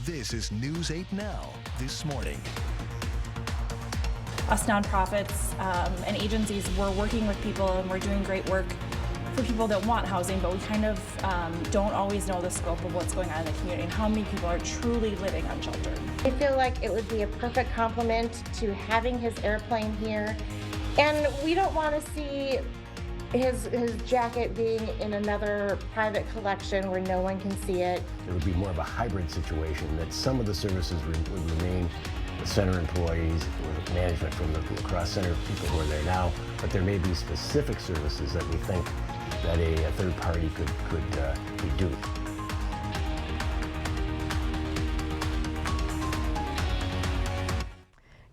This is News 8 Now, this morning. Us nonprofits and agencies, we're working with people and we're doing great work for people that want housing, but we kind of don't always know the scope of what's going on in the community and how many people are truly living unsheltered. I feel like it would be a perfect complement to having his airplane here, and we don't want to see his jacket being in another private collection where no one can see it. It would be more of a hybrid situation, that some of the services would remain with center employees, with management from the La Crosse Center people who are there now, but there may be specific services that we think that a third party could be doing.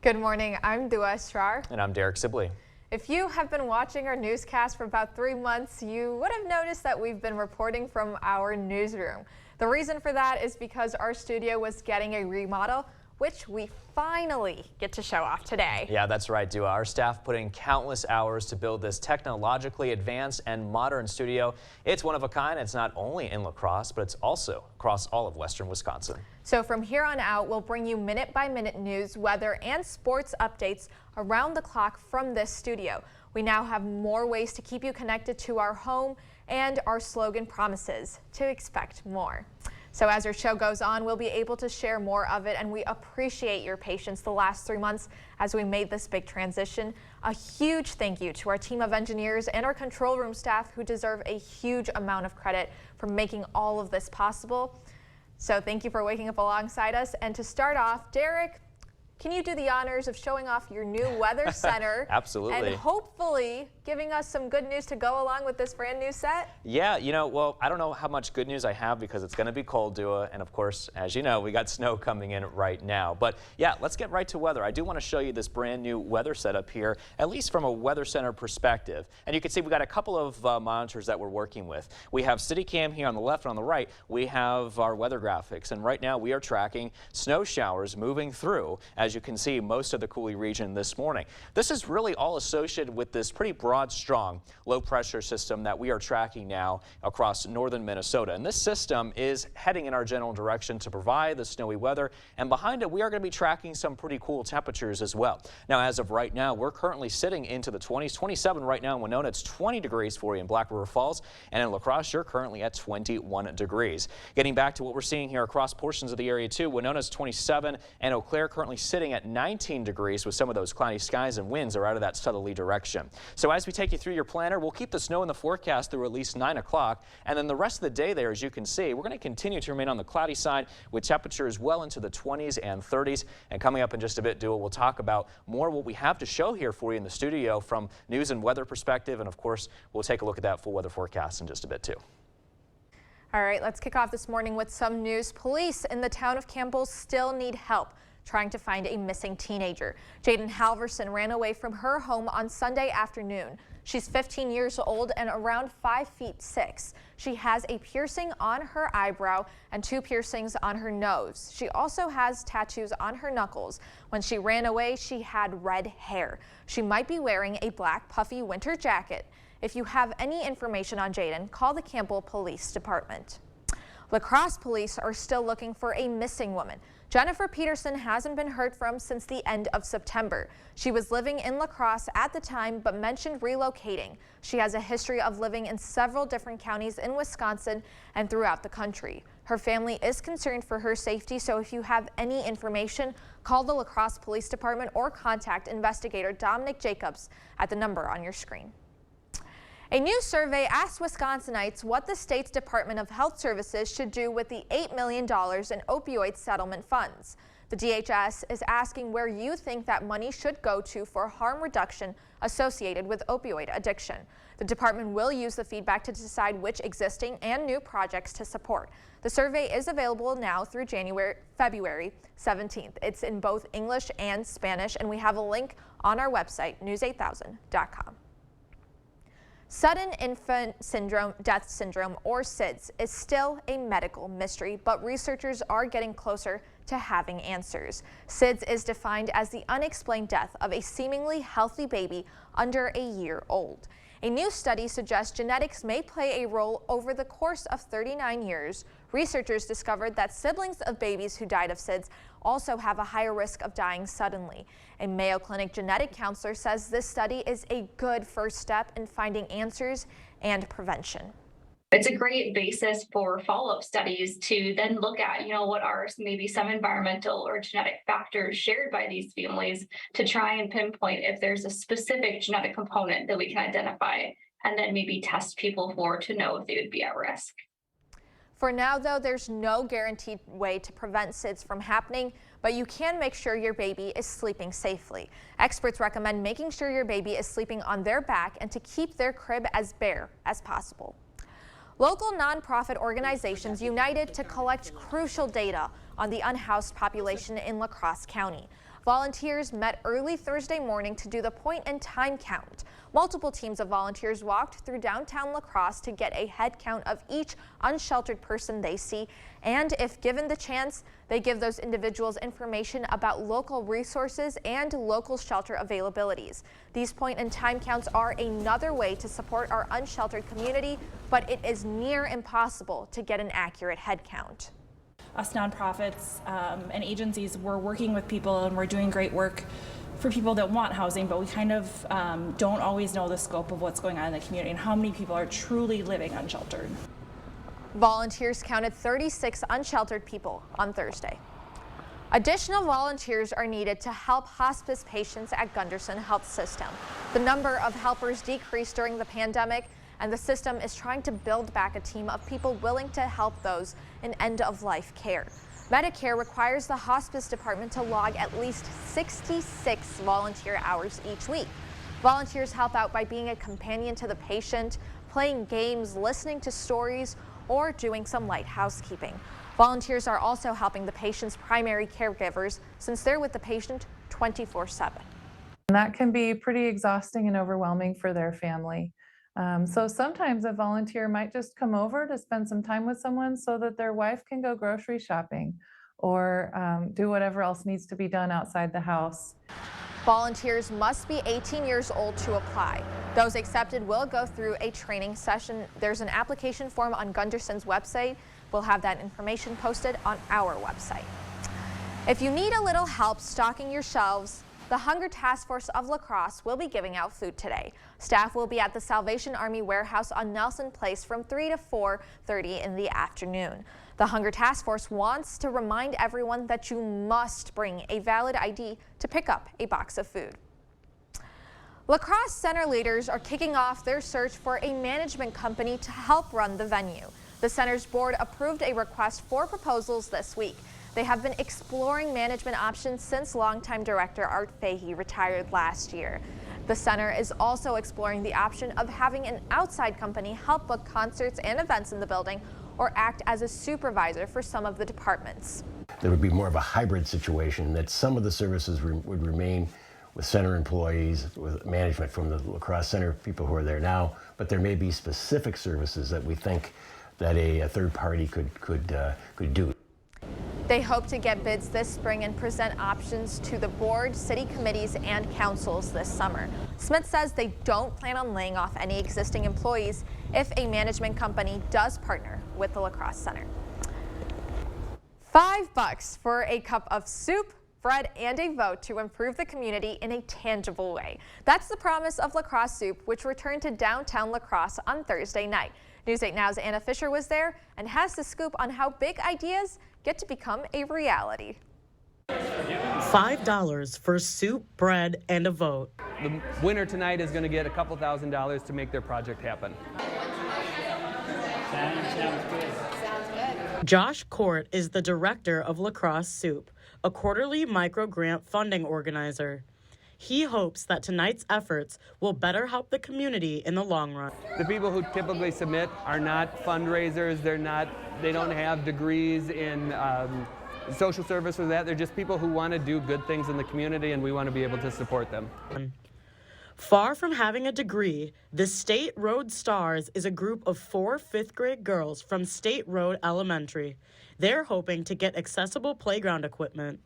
Good morning, I'm Dua Ashrar. And I'm Derek Sibley. If you have been watching our newscast for about 3 months, you would have noticed that we've been reporting from our newsroom. The reason for that is because our studio was getting a remodel, which we finally get to show off today. Yeah, that's right, Dua. Our staff put in countless hours to build this technologically advanced and modern studio. It's one of a kind. It's not only in La Crosse, but it's also across all of western Wisconsin. So from here on out, we'll bring you minute-by-minute news, weather, and sports updates around the clock from this studio. We now have more ways to keep you connected to our home, and our slogan promises to expect more. So as our show goes on, we'll be able to share more of it, and we appreciate your patience the last 3 months as we made this big transition. A huge thank you to our team of engineers and our control room staff, who deserve a huge amount of credit for making all of this possible. So thank you for waking up alongside us. And to start off, Derek, can you do the honors of showing off your new weather center? Absolutely. And hopefully giving us some good news to go along with this brand new set? Yeah, well, I don't know how much good news I have because it's going to be cold, Dua. And of course, as you know, we got snow coming in right now. But yeah, let's get right to weather. I do want to show you this brand new weather setup here, at least from a weather center perspective. And you can see we got a couple of monitors that we're working with. We have CityCam here on the left and on the right. We have our weather graphics. And right now we are tracking snow showers moving through, as you can see, most of the Coulee region this morning. This is really all associated with this pretty broad, strong low pressure system that we are tracking now across northern Minnesota. And this system is heading in our general direction to provide the snowy weather. And behind it, we are going to be tracking some pretty cool temperatures as well. Now, as of right now, we're currently sitting into the 20s, 27 right now in Winona. It's 20 degrees for you in Black River Falls. And in La Crosse, you're currently at 21 degrees. Getting back to what we're seeing here across portions of the area too, Winona's 27 and Eau Claire currently sitting at 19 degrees with some of those cloudy skies, and winds are out of that southerly direction. So as we take you through your planner, we'll keep the snow in the forecast through at least 9 o'clock. And then the rest of the day there, as you can see, we're going to continue to remain on the cloudy side with temperatures well into the 20s and 30s. And coming up in just a bit, Dua, we'll talk about more what we have to show here for you in the studio from news and weather perspective. And of course, we'll take a look at that full weather forecast in just a bit too. All right, let's kick off this morning with some news. Police in the town of Campbell still need help trying to find a missing teenager. Jaden Halverson ran away from her home on Sunday afternoon. She's 15 years old and around 5'6". She has a piercing on her eyebrow and 2 piercings on her nose. She also has tattoos on her knuckles. When she ran away, she had red hair. She might be wearing a black puffy winter jacket. If you have any information on Jaden, call the Campbell Police Department. La Crosse police are still looking for a missing woman. Jennifer Peterson hasn't been heard from since the end of September. She was living in La Crosse at the time, but mentioned relocating. She has a history of living in several different counties in Wisconsin and throughout the country. Her family is concerned for her safety, so if you have any information, call the La Crosse Police Department or contact investigator Dominic Jacobs at the number on your screen. A new survey asked Wisconsinites what the state's Department of Health Services should do with the $8 million in opioid settlement funds. The DHS is asking where you think that money should go to for harm reduction associated with opioid addiction. The department will use the feedback to decide which existing and new projects to support. The survey is available now through February 17th. It's in both English and Spanish, and we have a link on our website, news8000.com. Sudden infant syndrome, death syndrome, or SIDS, is still a medical mystery, but researchers are getting closer to having answers. SIDS is defined as the unexplained death of a seemingly healthy baby under a year old. A new study suggests genetics may play a role over the course of 39 years. Researchers discovered that siblings of babies who died of SIDS also have a higher risk of dying suddenly. A Mayo Clinic genetic counselor says this study is a good first step in finding answers and prevention. It's a great basis for follow-up studies to then look at, what are maybe some environmental or genetic factors shared by these families to try and pinpoint if there's a specific genetic component that we can identify and then maybe test people for to know if they would be at risk. For now, though, there's no guaranteed way to prevent SIDS from happening, but you can make sure your baby is sleeping safely. Experts recommend making sure your baby is sleeping on their back and to keep their crib as bare as possible. Local nonprofit organizations united to collect crucial data on the unhoused population in La Crosse County. Volunteers met early Thursday morning to do the point-in-time count. Multiple teams of volunteers walked through downtown La Crosse to get a head count of each unsheltered person they see, and if given the chance, they give those individuals information about local resources and local shelter availabilities. These point-in-time counts are another way to support our unsheltered community, but it is near impossible to get an accurate head count. Us nonprofits and agencies, we're working with people and we're doing great work for people that want housing, but we kind of don't always know the scope of what's going on in the community and how many people are truly living unsheltered. Volunteers counted 36 unsheltered people on Thursday. Additional volunteers are needed to help hospice patients at Gunderson Health System. The number of helpers decreased during the pandemic, and the system is trying to build back a team of people willing to help those in end-of-life care. Medicare requires the hospice department to log at least 66 volunteer hours each week. Volunteers help out by being a companion to the patient, playing games, listening to stories, or doing some light housekeeping. Volunteers are also helping the patient's primary caregivers since they're with the patient 24/7. That can be pretty exhausting and overwhelming for their family. So sometimes a volunteer might just come over to spend some time with someone so that their wife can go grocery shopping or do whatever else needs to be done outside the house. Volunteers must be 18 years old to apply. Those accepted will go through a training session. There's an application form on Gunderson's website. We'll have that information posted on our website. If you need a little help stocking your shelves, the Hunger Task Force of La Crosse will be giving out food today. Staff will be at the Salvation Army warehouse on Nelson Place from 3 to 4:30 in the afternoon. The Hunger Task Force wants to remind everyone that you must bring a valid ID to pick up a box of food. La Crosse Center leaders are kicking off their search for a management company to help run the venue. The center's board approved a request for proposals this week. They have been exploring management options since longtime director Art Fahey retired last year. The center is also exploring the option of having an outside company help book concerts and events in the building or act as a supervisor for some of the departments. There would be more of a hybrid situation that some of the services would remain with center employees, with management from the La Crosse Center people who are there now, but there may be specific services that we think that a third party could do. They hope to get bids this spring and present options to the board, city committees, and councils this summer. Smith says they don't plan on laying off any existing employees if a management company does partner with the La Crosse Center. $5 for a cup of soup, bread, and a vote to improve the community in a tangible way. That's the promise of La Crosse Soup, which returned to downtown La Crosse on Thursday night. News 8 Now's Anna Fisher was there and has the scoop on how big ideas get to become a reality. $5 for soup, bread, and a vote. The winner tonight is going to get a couple $1,000s to make their project happen. Josh Court is the director of La Crosse Soup, a quarterly micro-grant funding organizer. He hopes that tonight's efforts will better help the community in the long run. The people who typically submit are not fundraisers. They don't have degrees in social service or that. They're just people who want to do good things in the community, and we want to be able to support them. Far from having a degree, the State Road Stars is a group of 4 fifth-grade girls from State Road Elementary. They're hoping to get accessible playground equipment.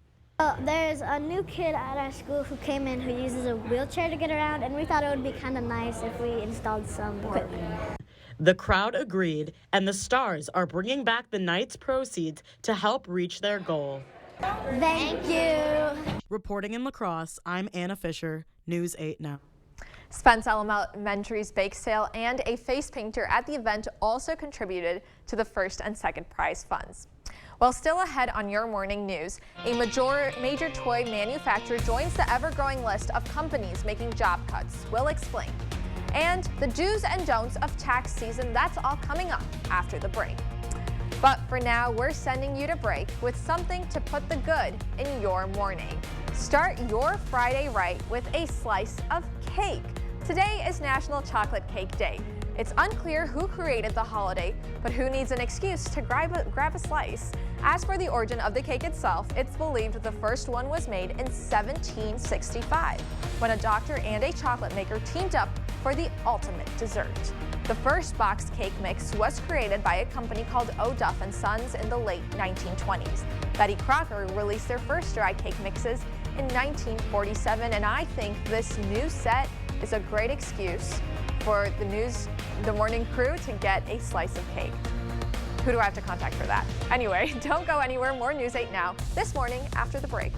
There's a new kid at our school who came in who uses a wheelchair to get around, and we thought it would be kind of nice if we installed some equipment. The crowd agreed, and the Stars are bringing back the night's proceeds to help reach their goal. Thank you. Reporting in La Crosse, I'm Anna Fisher, News 8 Now. Spence Elementary's bake sale and a face painter at the event also contributed to the first and second prize funds. Well, still ahead on your morning news, a major toy manufacturer joins the ever-growing list of companies making job cuts. We'll explain. And the do's and don'ts of tax season, that's all coming up after the break. But for now, we're sending you to break with something to put the good in your morning. Start your Friday right with a slice of cake. Today is National Chocolate Cake Day. It's unclear who created the holiday, but who needs an excuse to grab a slice? As for the origin of the cake itself, it's believed the first one was made in 1765, when a doctor and a chocolate maker teamed up for the ultimate dessert. The first boxed cake mix was created by a company called O'Duff & Sons in the late 1920s. Betty Crocker released their first dry cake mixes in 1947, and I think this new set is a great excuse for the morning crew to get a slice of cake. Who do I have to contact for that? Anyway, don't go anywhere. More News 8 Now this morning after the break.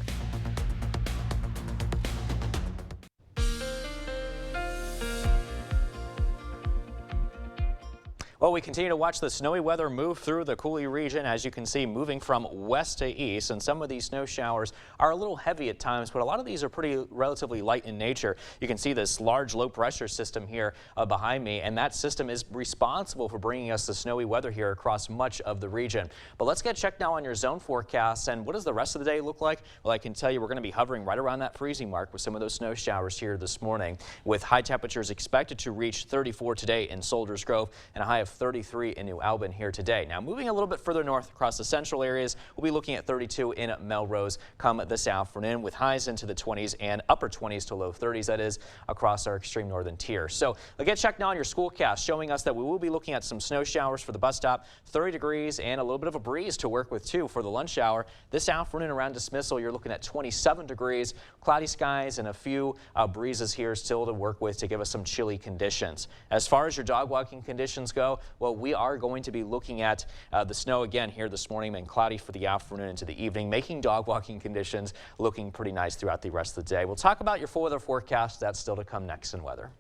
Well, we continue to watch the snowy weather move through the Coulee region, as you can see, moving from west to east. And some of these snow showers are a little heavy at times, but a lot of these are relatively light in nature. You can see this large low pressure system here behind me, and that system is responsible for bringing us the snowy weather here across much of the region. But let's get checked now on your zone forecast. And what does the rest of the day look like? Well, I can tell you we're going to be hovering right around that freezing mark with some of those snow showers here this morning, with high temperatures expected to reach 34 today in Solders Grove and a high of 33 in New Albin here today. Now, moving a little bit further north across the central areas, we'll be looking at 32 in Melrose come this afternoon, with highs into the 20s and upper 20s to low 30s, that is, across our extreme northern tier. So we'll get checked now on your schoolcast, showing us that we will be looking at some snow showers for the bus stop, 30 degrees and a little bit of a breeze to work with too for the lunch hour. This afternoon around dismissal, you're looking at 27 degrees, cloudy skies and a few breezes here still to work with to give us some chilly conditions. As far as your dog walking conditions go, well, we are going to be looking at the snow again here this morning, and cloudy for the afternoon into the evening, making dog walking conditions looking pretty nice throughout the rest of the day. We'll talk about your full weather forecast. That's still to come next in weather.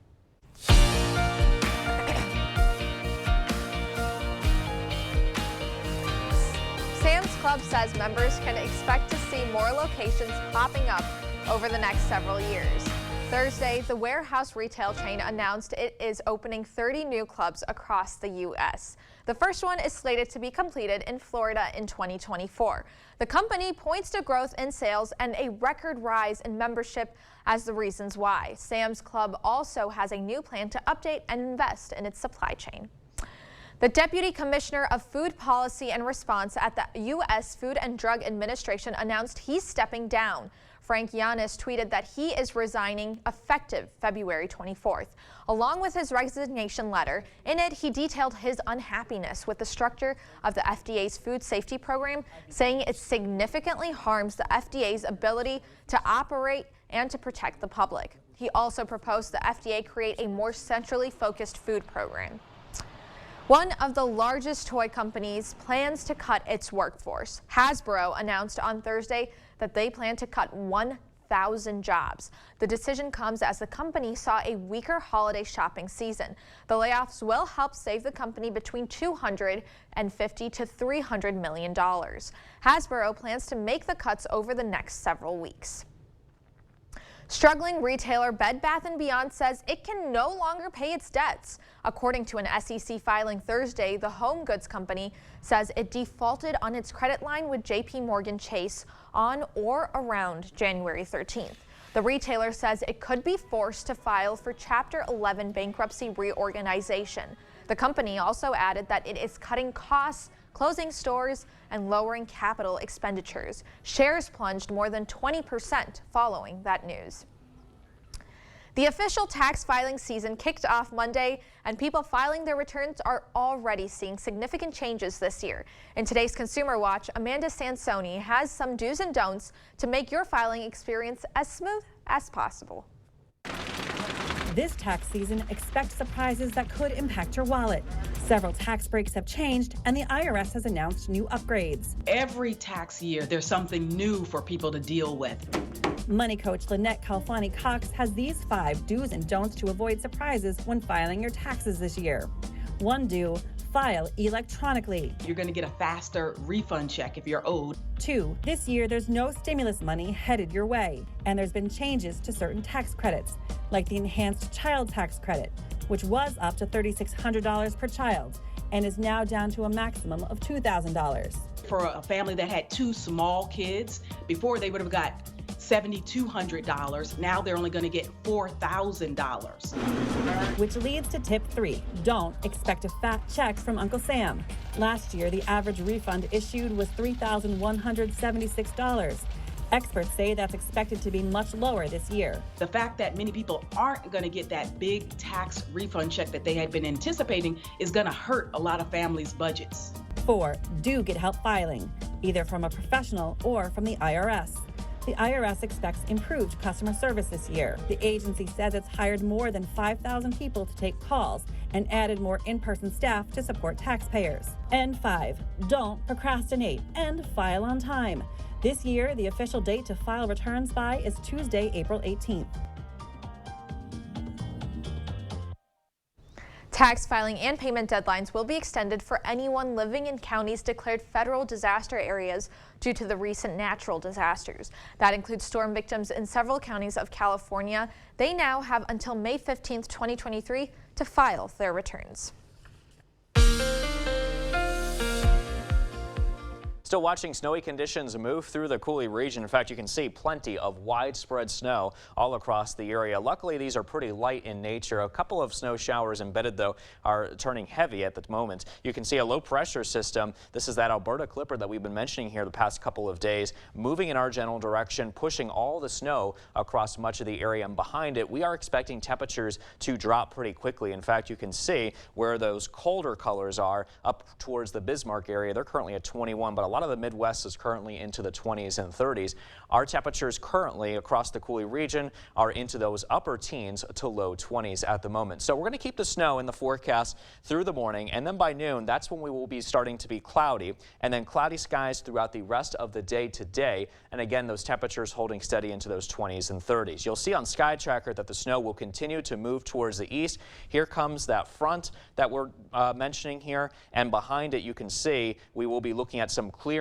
Sam's Club says members can expect to see more locations popping up over the next several years. Thursday, the warehouse retail chain announced it is opening 30 new clubs across the U.S. The first one is slated to be completed in Florida in 2024. The company points to growth in sales and a record rise in membership as the reasons why. Sam's Club also has a new plan to update and invest in its supply chain. The Deputy Commissioner of Food Policy and Response at the U.S. Food and Drug Administration announced he's stepping down. Frank Yanis tweeted that he is resigning effective February 24th. Along with his resignation letter, in it he detailed his unhappiness with the structure of the FDA's food safety program, saying it significantly harms the FDA's ability to operate and to protect the public. He also proposed the FDA create a more centrally focused food program. One of the largest toy companies plans to cut its workforce. Hasbro announced on Thursday that they plan to cut 1,000 jobs. The decision comes as the company saw a weaker holiday shopping season. The layoffs will help save the company between $250 to $300 million. Hasbro plans to make the cuts over the next several weeks. Struggling retailer Bed Bath & Beyond says it can no longer pay its debts. According to an SEC filing Thursday, the home goods company says it defaulted on its credit line with JPMorgan Chase on or around January 13th. The retailer says it could be forced to file for Chapter 11 bankruptcy reorganization. The company also added that it is cutting costs, closing stores, and lowering capital expenditures. Shares plunged more than 20% following that news. The official tax filing season kicked off Monday, and people filing their returns are already seeing significant changes this year. In today's Consumer Watch, Amanda Sansoni has some do's and don'ts to make your filing experience as smooth as possible. This tax season, expect surprises that could impact your wallet. Several tax breaks have changed, and the IRS has announced new upgrades. Every tax year, there's something new for people to deal with. Money coach Lynette Calfani Cox has these 5 do's and don'ts to avoid surprises when filing your taxes this year. 1 do, file electronically. You're going to get a faster refund check if you're owed. 2, this year there's no stimulus money headed your way, and there's been changes to certain tax credits, like the enhanced child tax credit, which was up to $3,600 per child and is now down to a maximum of $2,000. For a family that had 2 small kids, before they would have got $7,200. Now they're only going to get $4,000. Which leads to tip 3. Don't expect a fat check from Uncle Sam. Last year, the average refund issued was $3,176. Experts say that's expected to be much lower this year. The fact that many people aren't going to get that big tax refund check that they had been anticipating is going to hurt a lot of families' budgets. 4, do get help filing, either from a professional or from the IRS. The IRS expects improved customer service this year. The agency says it's hired more than 5,000 people to take calls and added more in-person staff to support taxpayers. And 5, don't procrastinate and file on time. This year, the official date to file returns by is Tuesday, April 18th. Tax filing and payment deadlines will be extended for anyone living in counties declared federal disaster areas due to the recent natural disasters. That includes storm victims in several counties of California. They now have until May 15th, 2023 to file their returns. Still watching snowy conditions move through the Coulee region. In fact, you can see plenty of widespread snow all across the area. Luckily, these are pretty light in nature. A couple of snow showers embedded, though, are turning heavy at the moment. You can see a low pressure system. This is that Alberta Clipper that we've been mentioning here the past couple of days, moving in our general direction, pushing all the snow across much of the area. And behind it, we are expecting temperatures to drop pretty quickly. In fact, you can see where those colder colors are up towards the Bismarck area. They're currently at 21, but a lot of the Midwest is currently into the 20s and 30s. Our temperatures currently across the Coulee region are into those upper teens to low 20s at the moment. So we're going to keep the snow in the forecast through the morning, and then by noon, that's when we will be starting to be cloudy, and then cloudy skies throughout the rest of the day today. And again, those temperatures holding steady into those 20s and 30s. You'll see on Sky Tracker that the snow will continue to move towards the east. Here comes that front that we're mentioning here, and behind it you can see we will be looking at some clearing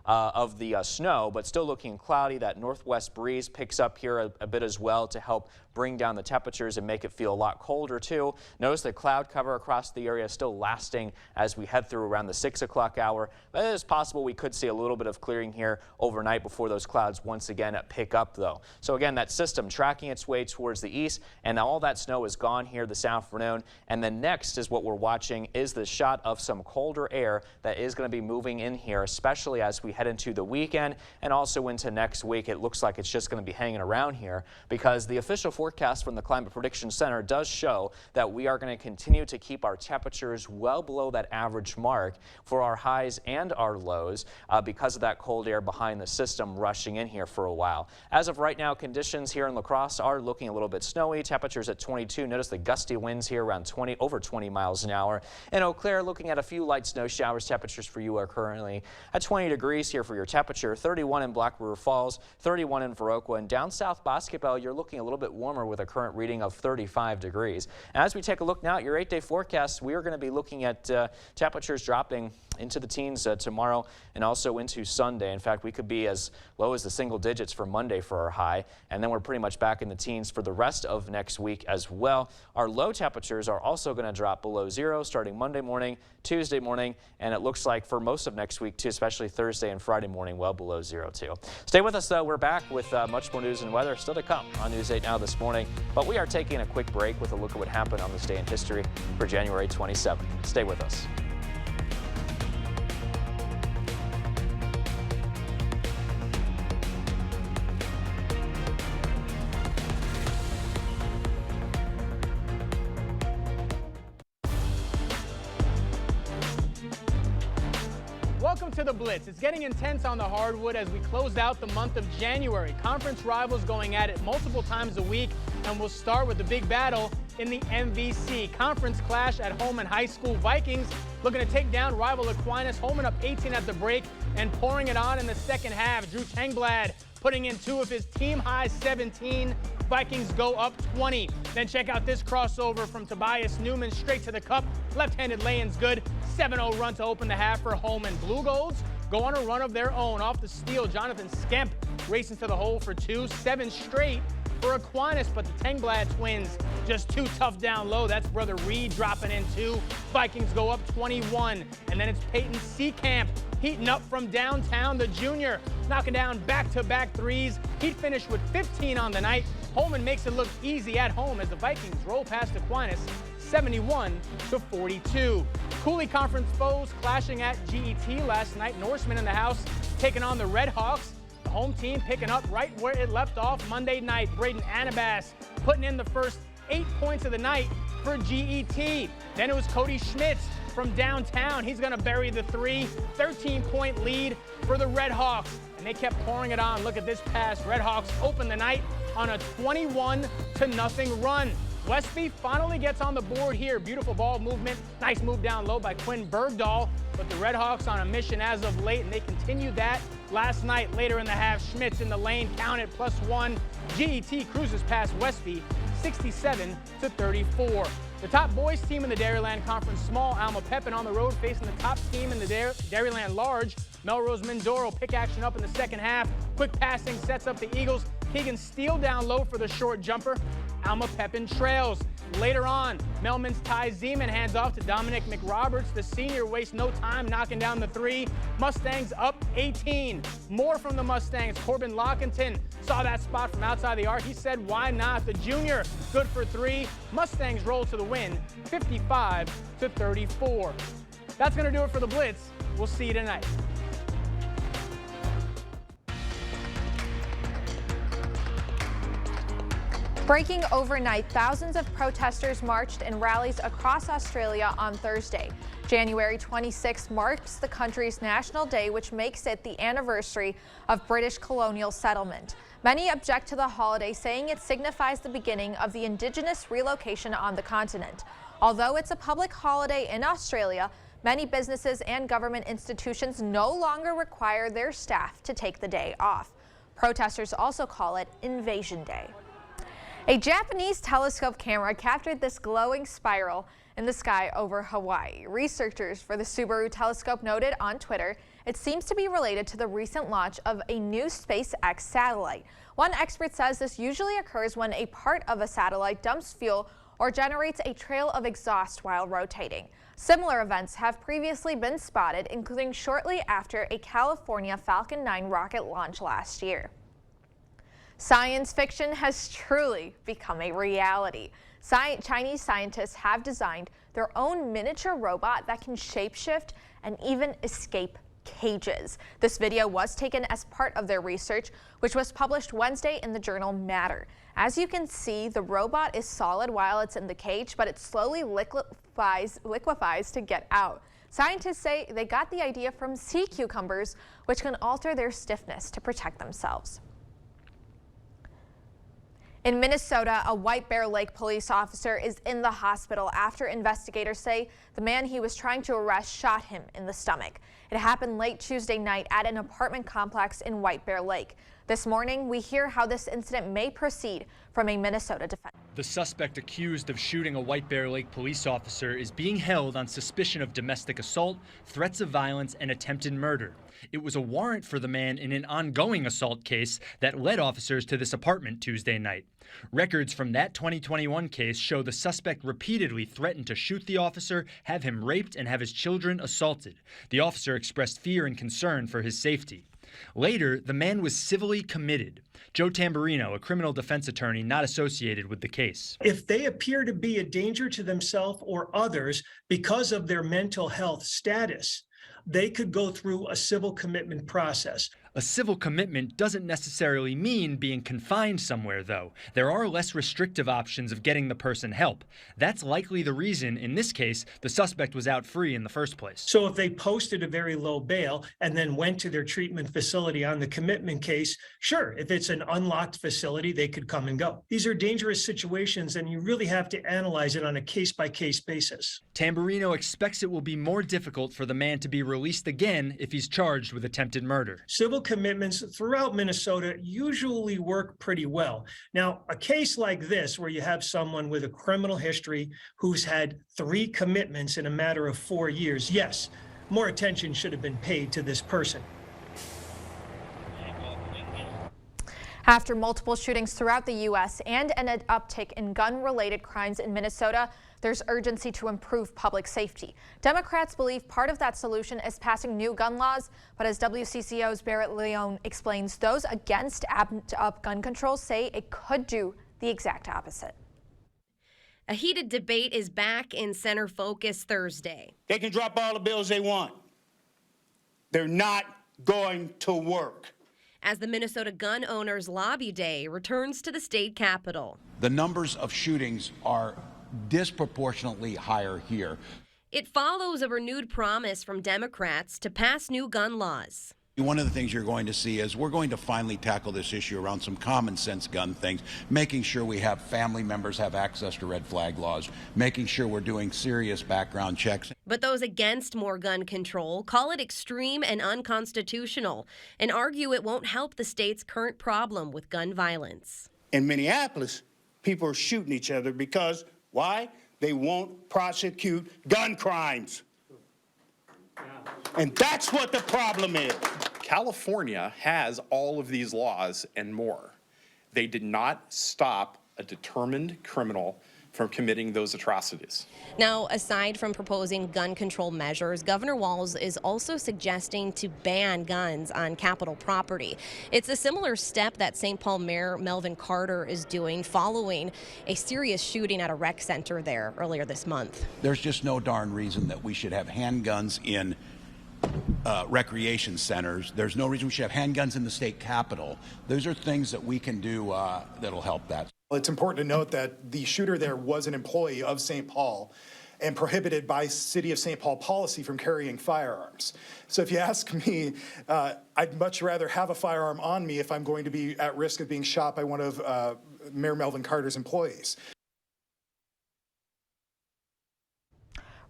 of the snow, but still looking cloudy. That northwest breeze picks up here a bit as well to help bring down the temperatures and make it feel a lot colder too. Notice the cloud cover across the area is still lasting as we head through around the 6 o'clock hour. But it is possible we could see a little bit of clearing here overnight before those clouds once again pick up though. So again, that system tracking its way towards the east, and all that snow is gone here this afternoon. And then next is what we're watching is the shot of some colder air that is going to be moving in here, especially as we head into the weekend and also into next week. It looks like it's just going to be hanging around here because the official forecast from the Climate Prediction Center does show that we are going to continue to keep our temperatures well below that average mark for our highs and our lows because of that cold air behind the system rushing in here for a while. As of right now, conditions here in La Crosse are looking a little bit snowy. Temperatures at 22. Notice the gusty winds here around over 20 miles an hour. In Eau Claire, looking at a few light snow showers. Temperatures for you are currently at 20 degrees here for your temperature. 31 in Black River Falls, 31 in Viroqua, and down south Basketball, you're looking a little bit warmer with a current reading of 35 degrees. And as we take a look now at your 8-day forecast, we are going to be looking at temperatures dropping into the teens tomorrow and also into Sunday. In fact, we could be as low as the single digits for Monday for our high, and then we're pretty much back in the teens for the rest of next week as well. Our low temperatures are also going to drop below zero starting Monday morning, Tuesday morning, and it looks like for most of next week too, especially Thursday and Friday morning, well below zero too. Stay with us though. We're back with much more news and weather still to come on News 8 Now this morning, but we are taking a quick break with a look at what happened on this day in history for January 27th. Stay with us. Welcome to the Blitz. It's getting intense on the hardwood as we close out the month of January. Conference rivals going at it multiple times a week, and we'll start with the big battle in the MVC Conference clash at Holman High School. Vikings looking to take down rival Aquinas. Holman up 18 at the break and pouring it on in the second half. Drew Tengblad putting in 2 of his team-high 17. Vikings go up 20. Then check out this crossover from Tobias Newman straight to the cup. Left-handed lay-in's good. 7-0 run to open the half for Holman. Blue Golds go on a run of their own. Off the steal, Jonathan Skemp racing to the hole for 2. 7 straight for Aquinas, but the Tengblad twins just too tough down low. That's brother Reed dropping in 2. Vikings go up 21. And then it's Peyton Seacamp heating up from downtown. The junior knocking down back-to-back threes. He'd finished with 15 on the night. Holman makes it look easy at home as the Vikings roll past Aquinas 71-42. Cooley Conference foes clashing at GET last night. Norseman in the house taking on the Red Hawks. The home team picking up right where it left off Monday night. Braden Anabas putting in the first 8 points of the night for GET. Then it was Cody Schmitz from downtown. He's going to bury the 3. 13-point lead for the Red Hawks, and they kept pouring it on. Look at this pass. Red Hawks open the night on a 21-0 run. Westby finally gets on the board here. Beautiful ball movement. Nice move down low by Quinn Bergdahl. But the Red Hawks on a mission as of late, and they continued that last night. Later in the half, Schmitz in the lane, counted +1. GET cruises past Westby 67-34. The top boys team in the Dairyland Conference Small, Alma Pepin on the road facing the top team in the Dairyland Large. Melrose Mindoro pick action up in the second half. Quick passing sets up the Eagles. Keegan Steele down low for the short jumper. Alma Pepin trails. Later on, Melman's Ty Zeman hands off to Dominic McRoberts. The senior wastes no time knocking down the 3. Mustangs up 18. More from the Mustangs. Corbin Lockington saw that spot from outside the arc. He said, why not? The junior, good for 3. Mustangs roll to the win, 55-34. That's going to do it for the Blitz. We'll see you tonight. Breaking overnight, thousands of protesters marched in rallies across Australia on Thursday. January 26 marks the country's National Day, which makes it the anniversary of British colonial settlement. Many object to the holiday, saying it signifies the beginning of the Indigenous relocation on the continent. Although it's a public holiday in Australia, many businesses and government institutions no longer require their staff to take the day off. Protesters also call it Invasion Day. A Japanese telescope camera captured this glowing spiral in the sky over Hawaii. Researchers for the Subaru telescope noted on Twitter it seems to be related to the recent launch of a new SpaceX satellite. One expert says this usually occurs when a part of a satellite dumps fuel or generates a trail of exhaust while rotating. Similar events have previously been spotted, including shortly after a California Falcon 9 rocket launch last year. Science fiction has truly become a reality. Chinese scientists have designed their own miniature robot that can shapeshift and even escape cages. This video was taken as part of their research, which was published Wednesday in the journal Matter. As you can see, the robot is solid while it's in the cage, but it slowly liquefies to get out. Scientists say they got the idea from sea cucumbers, which can alter their stiffness to protect themselves. In Minnesota, a White Bear Lake police officer is in the hospital after investigators say the man he was trying to arrest shot him in the stomach. It happened late Tuesday night at an apartment complex in White Bear Lake. This morning, we hear how this incident may proceed from a Minnesota defense. The suspect accused of shooting a White Bear Lake police officer is being held on suspicion of domestic assault, threats of violence, and attempted murder. It was a warrant for the man in an ongoing assault case that led officers to this apartment Tuesday night. Records from that 2021 case show the suspect repeatedly threatened to shoot the officer, have him raped, and have his children assaulted. The officer expressed fear and concern for his safety. Later, the man was civilly committed. Joe Tamburino, a criminal defense attorney not associated with the case. If they appear to be a danger to themselves or others because of their mental health status, they could go through a civil commitment process. A civil commitment doesn't necessarily mean being confined somewhere, though. There are less restrictive options of getting the person help. That's likely the reason, in this case, the suspect was out free in the first place. So if they posted a very low bail and then went to their treatment facility on the commitment case, sure, if it's an unlocked facility, they could come and go. These are dangerous situations, and you really have to analyze it on a case-by-case basis. Tamburino expects it will be more difficult for the man to be released again if he's charged with attempted murder. Civil commitments throughout Minnesota usually work pretty well. Now, a case like this, where you have someone with a criminal history who's had 3 commitments in a matter of 4 years, yes, more attention should have been paid to this person. After multiple shootings throughout the U.S. and an uptick in gun-related crimes in Minnesota, there's urgency to improve public safety. Democrats believe part of that solution is passing new gun laws, but as WCCO's Barrett Leone explains, those against up gun control say it could do the exact opposite. A heated debate is back in center focus Thursday. They can drop all the bills they want. They're not going to work. As the Minnesota Gun Owners Lobby Day returns to the state capitol. The numbers of shootings are disproportionately higher here. It follows a renewed promise from Democrats to pass new gun laws. One of the things you're going to see is we're going to finally tackle this issue around some common sense gun things, making sure we have family members have access to red flag laws, making sure we're doing serious background checks. But those against more gun control call it extreme and unconstitutional and argue it won't help the state's current problem with gun violence. In Minneapolis, people are shooting each other because why? They won't prosecute gun crimes. And that's what the problem is. California has all of these laws and more. They did not stop a determined criminal from committing those atrocities. Now, aside from proposing gun control measures, Governor Walz is also suggesting to ban guns on Capitol property. It's a similar step that St. Paul Mayor Melvin Carter is doing following a serious shooting at a rec center there earlier this month. There's just no darn reason that we should have handguns in recreation centers. There's no reason we should have handguns in the state capitol. Those are things that we can do that'll help that. It's important to note that the shooter there was an employee of St. Paul and prohibited by City of St. Paul policy from carrying firearms. So if you ask me, I'd much rather have a firearm on me if I'm going to be at risk of being shot by one of Mayor Melvin Carter's employees.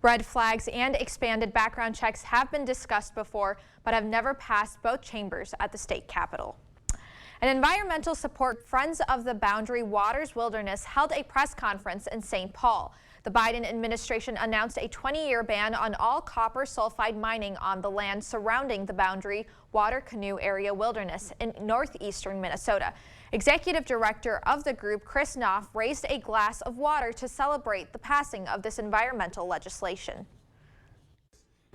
Red flags and expanded background checks have been discussed before, but have never passed both chambers at the state capitol. An environmental support Friends of the Boundary Waters Wilderness held a press conference in St. Paul. The Biden administration announced a 20-year ban on all copper sulfide mining on the land surrounding the Boundary Water Canoe Area Wilderness in northeastern Minnesota. Executive Director of the group, Chris Knopf, raised a glass of water to celebrate the passing of this environmental legislation.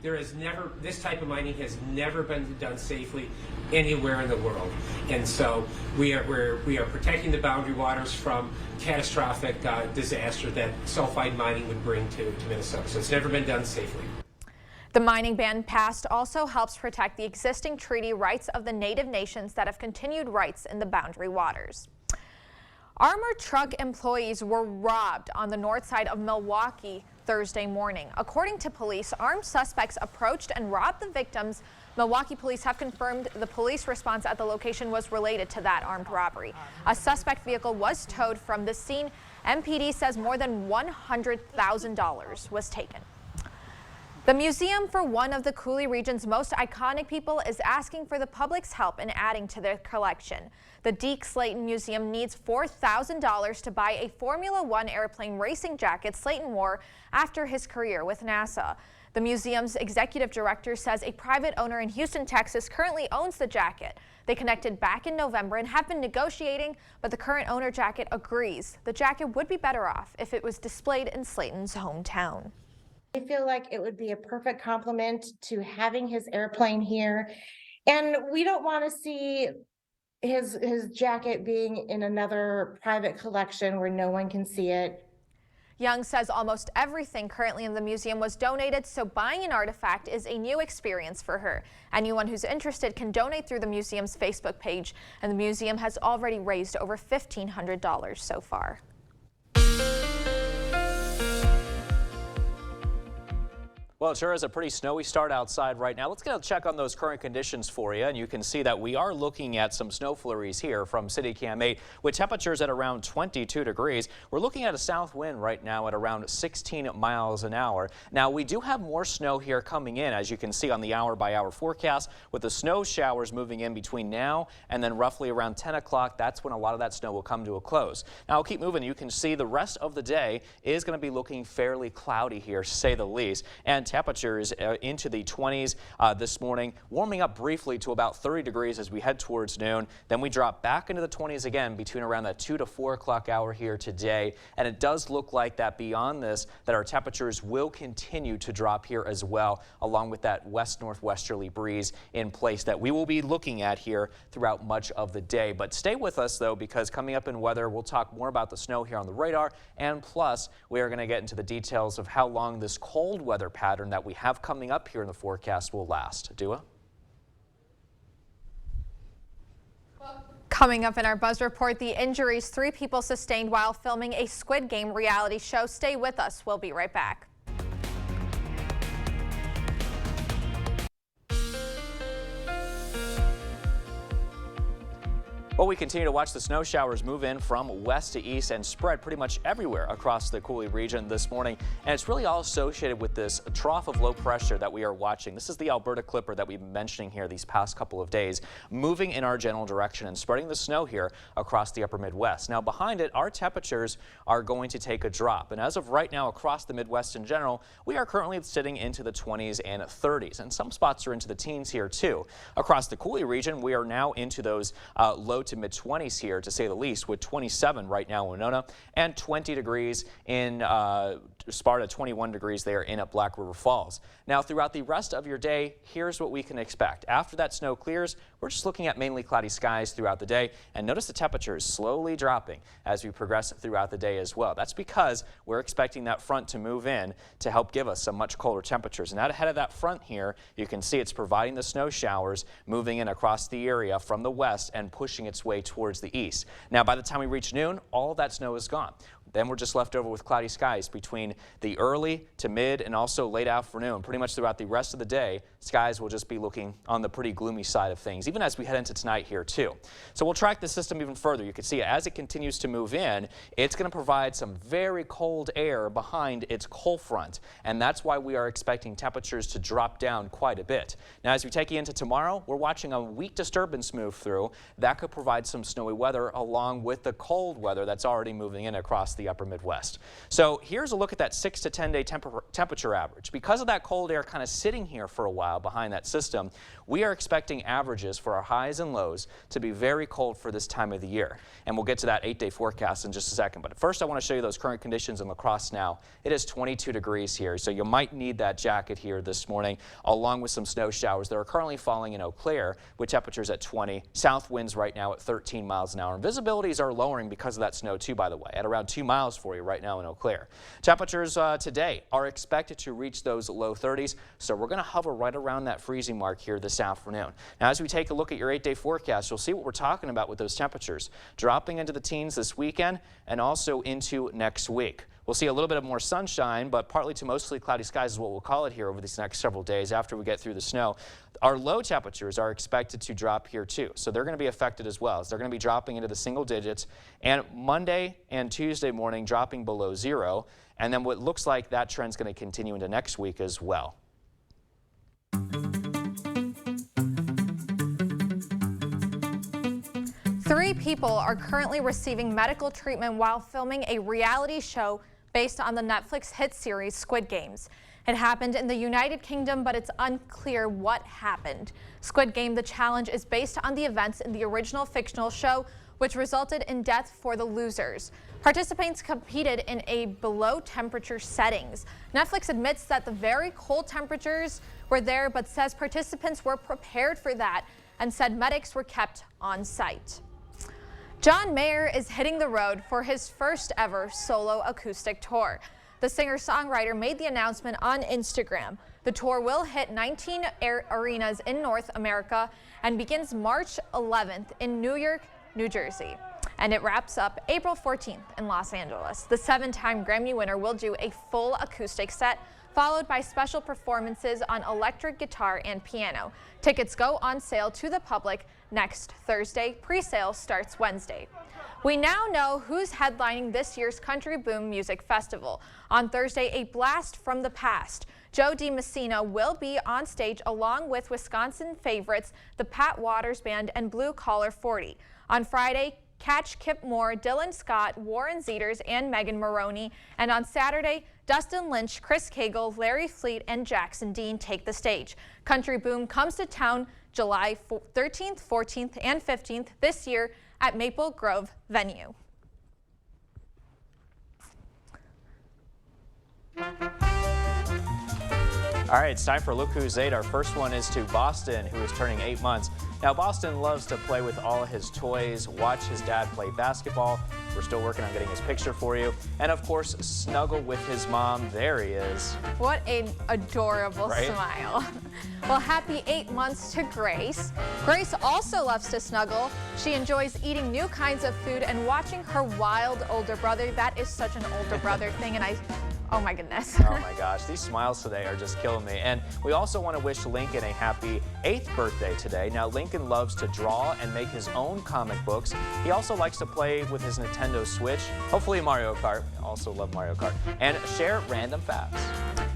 This type of mining has never been done safely anywhere in the world. And so we are protecting the boundary waters from catastrophic disaster that sulfide mining would bring to Minnesota. So it's never been done safely. The mining ban passed also helps protect the existing treaty rights of the Native nations that have continued rights in the boundary waters. Armored truck employees were robbed on the north side of Milwaukee Thursday morning. According to police, armed suspects approached and robbed the victims. Milwaukee police have confirmed the police response at the location was related to that armed robbery. A suspect vehicle was towed from the scene. MPD says more than $100,000 was taken. The museum for one of the Coulee region's most iconic people is asking for the public's help in adding to their collection. The Deke Slayton Museum needs $4,000 to buy a Formula One airplane racing jacket Slayton wore after his career with NASA. The museum's executive director says a private owner in Houston, Texas currently owns the jacket. They connected back in November and have been negotiating, but the current owner jacket agrees. The jacket would be better off if it was displayed in Slayton's hometown. I feel like it would be a perfect complement to having his airplane here. And we don't want to see his jacket being in another private collection where no one can see it. Young says almost everything currently in the museum was donated, so buying an artifact is a new experience for her. Anyone who's interested can donate through the museum's Facebook page, and the museum has already raised over $1,500 so far. Well, it sure is a pretty snowy start outside right now. Let's get a check on those current conditions for you. And you can see that we are looking at some snow flurries here from CityCam 8 with temperatures at around 22 degrees. We're looking at a south wind right now at around 16 miles an hour. Now, we do have more snow here coming in, as you can see on the hour-by-hour forecast, with the snow showers moving in between now and then roughly around 10 o'clock. That's when a lot of that snow will come to a close. Now, I'll keep moving. You can see the rest of the day is going to be looking fairly cloudy here, to say the least. And temperatures into the 20s this morning, warming up briefly to about 30 degrees as we head towards noon. Then we drop back into the 20s again between around that 2 to 4 o'clock hour here today. And it does look like that beyond this, that our temperatures will continue to drop here as well, along with that west-northwesterly breeze in place that we will be looking at here throughout much of the day. But stay with us, though, because coming up in weather, we'll talk more about the snow here on the radar. And plus, we are going to get into the details of how long this cold weather pattern that we have coming up here in the forecast will last. Dua? Coming up in our Buzz Report, the injuries 3 people sustained while filming a Squid Game reality show. Stay with us. We'll be right back. Well, we continue to watch the snow showers move in from west to east and spread pretty much everywhere across the Coulee region this morning. And it's really all associated with this trough of low pressure that we are watching. This is the Alberta Clipper that we've been mentioning here these past couple of days, moving in our general direction and spreading the snow here across the upper Midwest. Now, behind it, our temperatures are going to take a drop. And as of right now, across the Midwest in general, we are currently sitting into the 20s and 30s. And some spots are into the teens here, too. Across the Coulee region, we are now into those low to mid-20s here, to say the least, with 27 right now in Winona and 20 degrees in Sparta, 21 degrees there in at Black River Falls. Now, throughout the rest of your day, here's what we can expect. After that snow clears, we're just looking at mainly cloudy skies throughout the day, and notice the temperatures slowly dropping as we progress throughout the day as well. That's because we're expecting that front to move in to help give us some much colder temperatures. And out ahead of that front here, you can see it's providing the snow showers moving in across the area from the west and pushing its way towards the east. Now, by the time we reach noon, all of that snow is gone. Then we're just left over with cloudy skies between the early to mid and also late afternoon. Pretty much throughout the rest of the day, skies will just be looking on the pretty gloomy side of things, even as we head into tonight here too. So we'll track the system even further. You can see as it continues to move in, it's going to provide some very cold air behind its cold front. And that's why we are expecting temperatures to drop down quite a bit. Now, as we take you into tomorrow, we're watching a weak disturbance move through. That could provide some snowy weather along with the cold weather that's already moving in across the upper Midwest. So here's a look at that 6 to 10 day temperature average. Because of that cold air kind of sitting here for a while behind that system, we are expecting averages for our highs and lows to be very cold for this time of the year. And we'll get to that 8-day forecast in just a second. But first, I want to show you those current conditions in La Crosse now. It is 22 degrees here, so you might need that jacket here this morning, along with some snow showers that are currently falling in Eau Claire with temperatures at 20. South winds right now at 13 miles an hour. And visibilities are lowering because of that snow too, by the way, at around 2 miles for you right now in Eau Claire. Temperatures today are expected to reach those low 30s, so we're going to hover right around that freezing mark here this afternoon. Now, as we take a look at your 8-day forecast, you'll see what we're talking about with those temperatures dropping into the teens this weekend and also into next week. We'll see a little bit of more sunshine, but partly to mostly cloudy skies is what we'll call it here over these next several days after we get through the snow. Our low temperatures are expected to drop here too, so they're going to be affected as well. They're going to be dropping into the single digits, and Monday and Tuesday morning dropping below 0, and then what looks like that trend's going to continue into next week as well. Three people are currently receiving medical treatment while filming a reality show based on the Netflix hit series Squid Games. It happened in the United Kingdom, but it's unclear what happened. Squid Game: The Challenge is based on the events in the original fictional show, which resulted in death for the losers. Participants competed in a below temperature settings. Netflix admits that the very cold temperatures were there, but says participants were prepared for that and said medics were kept on site. John Mayer is hitting the road for his first ever solo acoustic tour. The singer-songwriter made the announcement on Instagram. The tour will hit 19 arenas in North America and begins March 11th in New York, New Jersey. And it wraps up April 14th in Los Angeles. The 7-time Grammy winner will do a full acoustic set, followed by special performances on electric guitar and piano. Tickets go on sale to the public next Thursday. Pre-sale starts Wednesday. We now know who's headlining this year's Country Boom Music Festival. On Thursday, a blast from the past. Joe DiMessina will be on stage along with Wisconsin favorites, the Pat Waters Band and Blue Collar 40. On Friday, catch Kip Moore, Dylan Scott, Warren Zeters, and Megan Maroney. And on Saturday, Dustin Lynch, Chris Cagle, Larry Fleet, and Jackson Dean take the stage. Country Boom comes to town July 13th, 14th, and 15th this year at Maple Grove venue. All right, it's time for Look Who's 8. Our first one is to Boston, who is turning 8 months. Now, Boston loves to play with all his toys, watch his dad play basketball. We're still working on getting his picture for you. And, of course, snuggle with his mom. There he is. What an adorable Right? smile. Well, happy 8 months to Grace. Grace also loves to snuggle. She enjoys eating new kinds of food and watching her wild older brother. That is such an older brother thing, and oh my goodness. Oh my gosh, these smiles today are just killing me. And we also want to wish Lincoln a happy 8th birthday today. Now, Lincoln loves to draw and make his own comic books. He also likes to play with his Nintendo Switch, hopefully Mario Kart. I also love Mario Kart. And share random facts.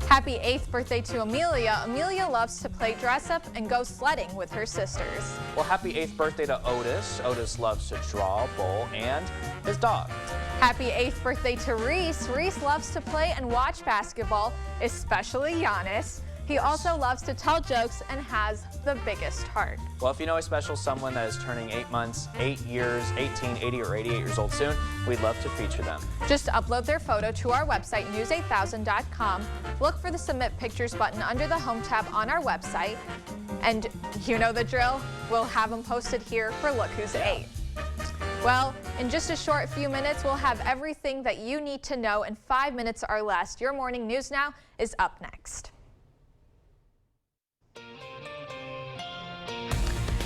Happy 8th birthday to Amelia. Amelia loves to play dress up and go sledding with her sisters. Well, happy 8th birthday to Otis. Otis loves to draw, bowl, and his dog. Happy 8th birthday to Reese. Reese loves to play and watch basketball, especially Giannis. He also loves to tell jokes and has the biggest heart. Well, if you know a special someone that is turning 8 months, 8 years, 18, 80, or 88 years old soon, we'd love to feature them. Just upload their photo to our website, news8000.com. Look for the Submit Pictures button under the Home tab on our website. And you know the drill. We'll have them posted here for Look Who's 8. Well, in just a short few minutes, we'll have everything that you need to know in 5 minutes or less. Your morning news now is up next.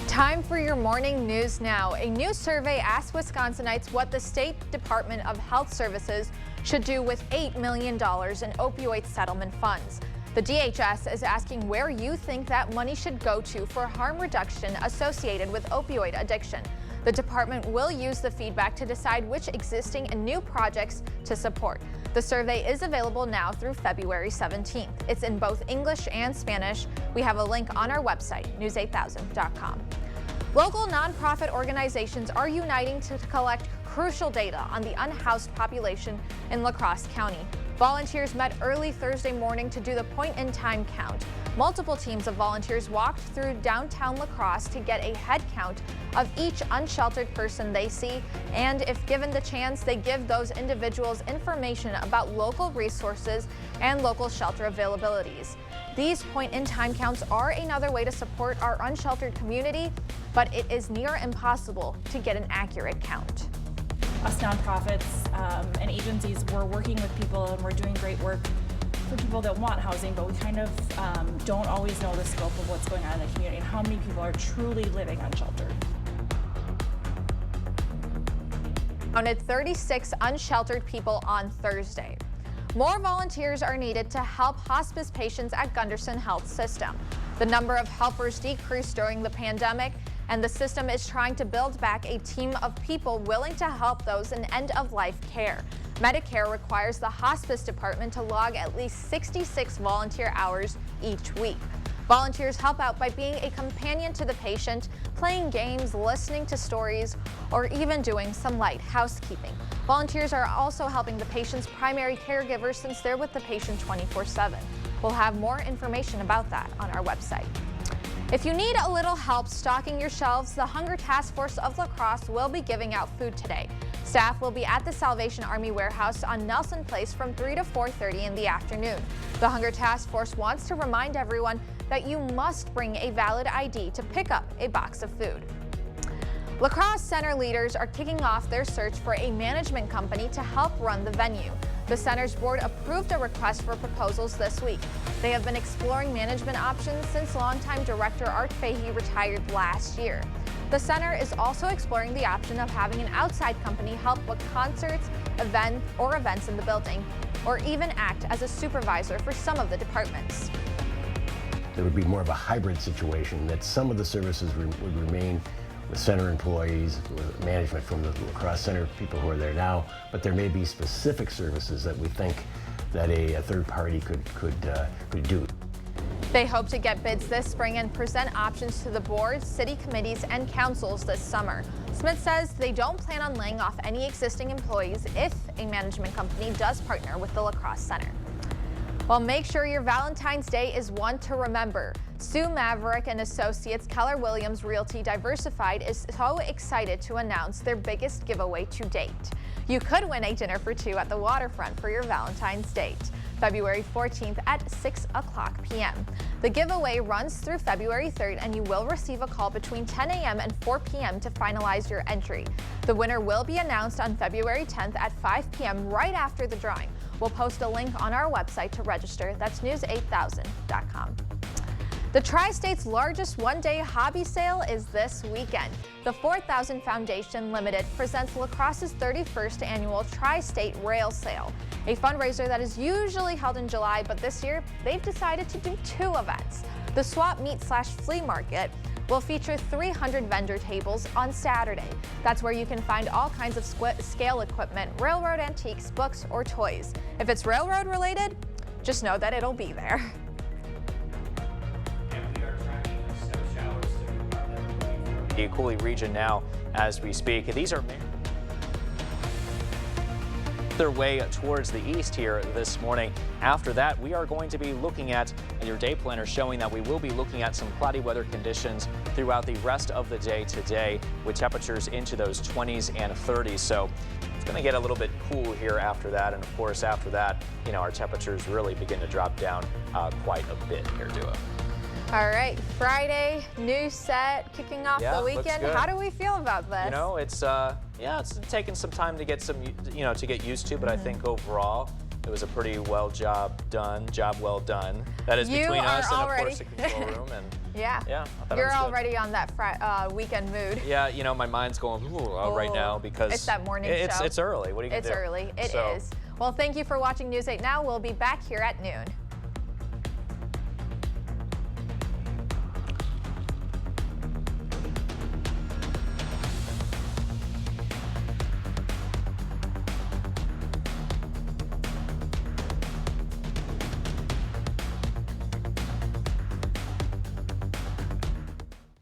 Time for your morning news now. A new survey asked Wisconsinites what the State Department of Health Services should do with $8 million in opioid settlement funds. The DHS is asking where you think that money should go to for harm reduction associated with opioid addiction. The department will use the feedback to decide which existing and new projects to support. The survey is available now through February 17th. It's in both English and Spanish. We have a link on our website, news8000.com. Local nonprofit organizations are uniting to collect crucial data on the unhoused population in La Crosse County. Volunteers met early Thursday morning to do the point-in-time count. Multiple teams of volunteers walked through downtown La Crosse to get a head count of each unsheltered person they see, and if given the chance, they give those individuals information about local resources and local shelter availabilities. These point-in-time counts are another way to support our unsheltered community, but it is near impossible to get an accurate count. Us nonprofits and agencies, we're working with people and we're doing great work for people that want housing, but we kind of don't always know the scope of what's going on in the community and how many people are truly living unsheltered. Counted 36 unsheltered people on Thursday. More volunteers are needed to help hospice patients at Gunderson Health System. The number of helpers decreased during the pandemic, and the system is trying to build back a team of people willing to help those in end-of-life care. Medicare requires the hospice department to log at least 66 volunteer hours each week. Volunteers help out by being a companion to the patient, playing games, listening to stories, or even doing some light housekeeping. Volunteers are also helping the patient's primary caregivers since they're with the patient 24/7. We'll have more information about that on our website. If you need a little help stocking your shelves, the Hunger Task Force of La Crosse will be giving out food today. Staff will be at the Salvation Army warehouse on Nelson Place from 3 to 4:30 in the afternoon. The Hunger Task Force wants to remind everyone that you must bring a valid ID to pick up a box of food. La Crosse Center leaders are kicking off their search for a management company to help run the venue. The center's board approved a request for proposals this week. They have been exploring management options since longtime director Art Fahey retired last year. The center is also exploring the option of having an outside company help with concerts, events in the building, or even act as a supervisor for some of the departments. There would be more of a hybrid situation that some of the services would remain with center employees, with management from the La Crosse Center people who are there now, but there may be specific services that we think that a third party could do. They hope to get bids this spring and present options to the boards, city committees, and councils this summer. Smith says they don't plan on laying off any existing employees if a management company does partner with the La Crosse Center. Well, make sure your Valentine's Day is one to remember. Sue Maverick and Associates Keller Williams Realty Diversified is so excited to announce their biggest giveaway to date. You could win a dinner for two at the waterfront for your Valentine's date, February 14th at 6:00 p.m. The giveaway runs through February 3rd, and you will receive a call between 10 a.m. and 4 p.m. to finalize your entry. The winner will be announced on February 10th at 5 p.m. right after the drawing. We'll post a link on our website to register. That's news8000.com. The Tri-State's largest one-day hobby sale is this weekend. The 4000 Foundation Limited presents La Crosse's 31st annual Tri-State Rail Sale, a fundraiser that is usually held in July, but this year they've decided to do two events. The Swap Meet/Flea Market will feature 300 vendor tables on Saturday. That's where you can find all kinds of scale equipment, railroad antiques, books, or toys. If it's railroad related, just know that it'll be there. The Cooley region now as we speak. These are their way towards the east here this morning. After that, we are going to be looking at your day planner showing that we will be looking at some cloudy weather conditions throughout the rest of the day today, with temperatures into those 20s and 30s. So it's going to get a little bit cool here after that. And of course, after that, our temperatures really begin to drop down quite a bit here, Dua. All right, Friday, new set, kicking off the weekend. How do we feel about this? It's taken some time to get to get used to, but I think overall it was a pretty job well done. That is between us and of course the control room. And yeah, I thought you're already on that weekend mood. Yeah, my mind's going right now because it's that morning show. It's early. What are you gonna do? It's early. It is. Well, thank you for watching News 8 Now. We'll be back here at noon.